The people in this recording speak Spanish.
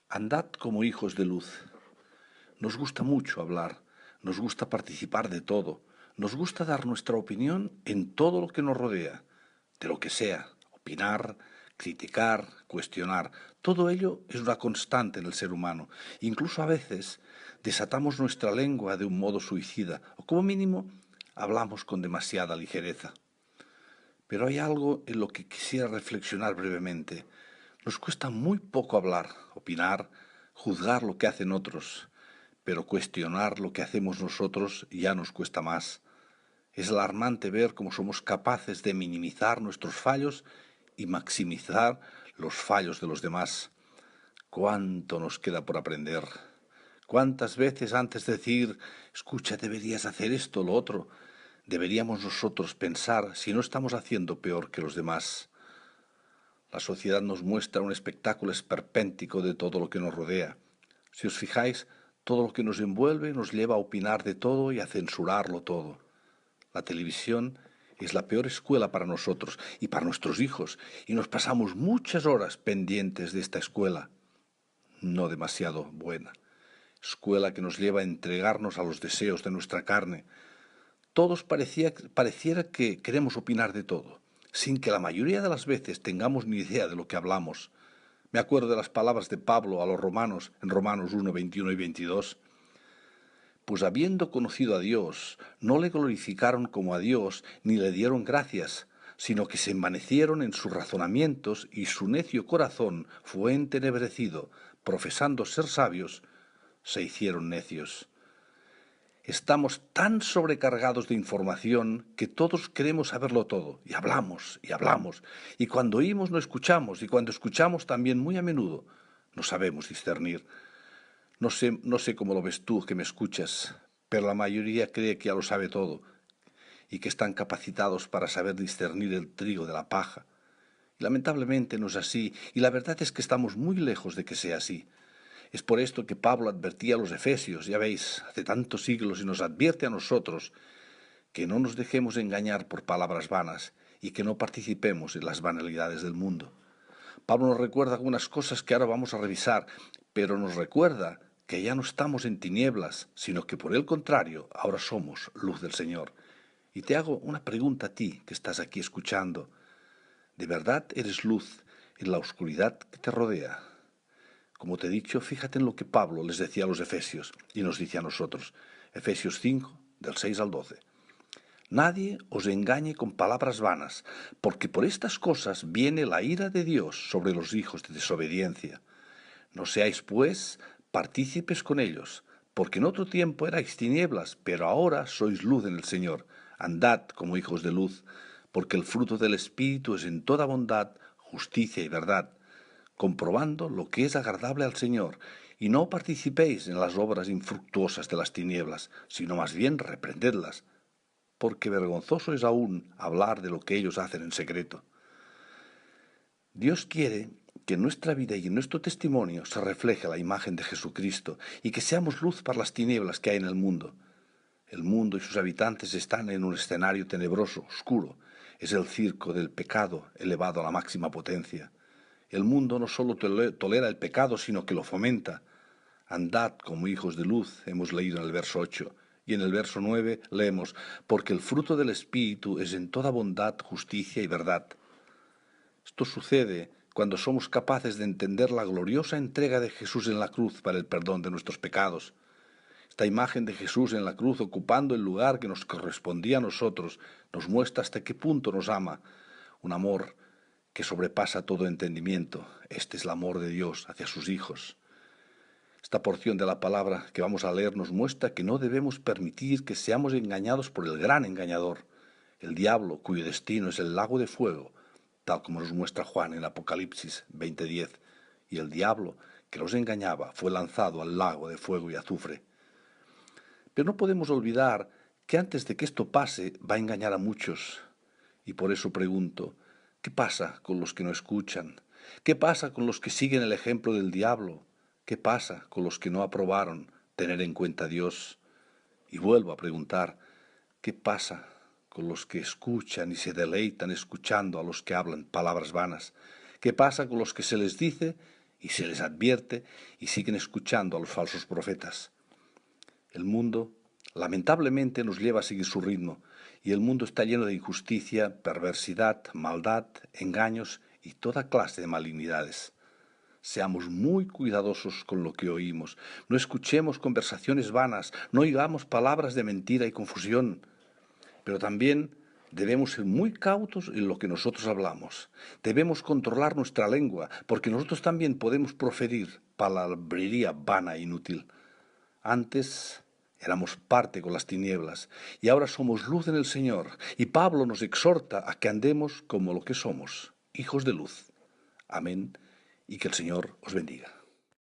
Andad como hijos de luz. Nos gusta mucho hablar, nos gusta participar de todo, nos gusta dar nuestra opinión en todo lo que nos rodea, de lo que sea, opinar, criticar, cuestionar. Todo ello es una constante en el ser humano. Incluso a veces desatamos nuestra lengua de un modo suicida, o como mínimo hablamos con demasiada ligereza. Pero hay algo en lo que quisiera reflexionar brevemente. Nos cuesta muy poco hablar, opinar, juzgar lo que hacen otros, pero cuestionar lo que hacemos nosotros ya nos cuesta más. Es alarmante ver cómo somos capaces de minimizar nuestros fallos y maximizar los fallos de los demás. ¿Cuánto nos queda por aprender? ¿Cuántas veces antes de decir, escucha, deberías hacer esto o lo otro, deberíamos nosotros pensar si no estamos haciendo peor que los demás? La sociedad nos muestra un espectáculo esperpéntico de todo lo que nos rodea. Si os fijáis, todo lo que nos envuelve nos lleva a opinar de todo y a censurarlo todo. La televisión es la peor escuela para nosotros y para nuestros hijos, y nos pasamos muchas horas pendientes de esta escuela, no demasiado buena. Escuela que nos lleva a entregarnos a los deseos de nuestra carne. Todos pareciera que queremos opinar de todo, sin que la mayoría de las veces tengamos ni idea de lo que hablamos. Me acuerdo de las palabras de Pablo a los romanos en Romanos 1, 21 y 22. Pues habiendo conocido a Dios, no le glorificaron como a Dios, ni le dieron gracias, sino que se envanecieron en sus razonamientos y su necio corazón fue entenebrecido, profesando ser sabios, se hicieron necios. Estamos tan sobrecargados de información que todos queremos saberlo todo, y hablamos, y cuando oímos no escuchamos, y cuando escuchamos también muy a menudo no sabemos discernir. No sé cómo lo ves tú que me escuchas, pero la mayoría cree que ya lo sabe todo, y que están capacitados para saber discernir el trigo de la paja. Y lamentablemente no es así, y la verdad es que estamos muy lejos de que sea así. Es por esto que Pablo advertía a los efesios, ya veis, hace tantos siglos, y nos advierte a nosotros que no nos dejemos engañar por palabras vanas y que no participemos en las banalidades del mundo. Pablo nos recuerda algunas cosas que ahora vamos a revisar, pero nos recuerda que ya no estamos en tinieblas, sino que por el contrario, ahora somos luz del Señor. Y te hago una pregunta a ti que estás aquí escuchando. ¿De verdad eres luz en la oscuridad que te rodea? Como te he dicho, fíjate en lo que Pablo les decía a los efesios y nos dice a nosotros. Efesios 5, del 6 al 12. Nadie os engañe con palabras vanas, porque por estas cosas viene la ira de Dios sobre los hijos de desobediencia. No seáis, pues, partícipes con ellos, porque en otro tiempo erais tinieblas, pero ahora sois luz en el Señor. Andad como hijos de luz, porque el fruto del Espíritu es en toda bondad, justicia y verdad, comprobando lo que es agradable al Señor, y no participéis en las obras infructuosas de las tinieblas, sino más bien reprendedlas, porque vergonzoso es aún hablar de lo que ellos hacen en secreto. Dios quiere que en nuestra vida y en nuestro testimonio se refleje la imagen de Jesucristo y que seamos luz para las tinieblas que hay en el mundo. El mundo y sus habitantes están en un escenario tenebroso, oscuro. Es el circo del pecado elevado a la máxima potencia. El mundo no solo tolera el pecado, sino que lo fomenta. Andad como hijos de luz, hemos leído en el verso 8. Y en el verso 9 leemos, porque el fruto del Espíritu es en toda bondad, justicia y verdad. Esto sucede cuando somos capaces de entender la gloriosa entrega de Jesús en la cruz para el perdón de nuestros pecados. Esta imagen de Jesús en la cruz ocupando el lugar que nos correspondía a nosotros nos muestra hasta qué punto nos ama, un amor que sobrepasa todo entendimiento. Este es el amor de Dios hacia sus hijos. Esta porción de la palabra que vamos a leer nos muestra que no debemos permitir que seamos engañados por el gran engañador, el diablo, cuyo destino es el lago de fuego, tal como nos muestra Juan en Apocalipsis 20:10, y el diablo que los engañaba fue lanzado al lago de fuego y azufre. Pero no podemos olvidar que antes de que esto pase va a engañar a muchos, y por eso pregunto, ¿qué pasa con los que no escuchan? ¿Qué pasa con los que siguen el ejemplo del diablo? ¿Qué pasa con los que no aprobaron tener en cuenta a Dios? Y vuelvo a preguntar, ¿qué pasa con los que escuchan y se deleitan escuchando a los que hablan palabras vanas? ¿Qué pasa con los que se les dice y se les advierte y siguen escuchando a los falsos profetas. El mundo, lamentablemente, nos lleva a seguir su ritmo, y el mundo está lleno de injusticia, perversidad, maldad, engaños y toda clase de malignidades. Seamos muy cuidadosos con lo que oímos, no escuchemos conversaciones vanas, no oigamos palabras de mentira y confusión, pero también debemos ser muy cautos en lo que nosotros hablamos. Debemos controlar nuestra lengua, porque nosotros también podemos proferir palabrería vana e inútil. Antes éramos parte con las tinieblas y ahora somos luz en el Señor. Y Pablo nos exhorta a que andemos como lo que somos, hijos de luz. Amén, y que el Señor os bendiga.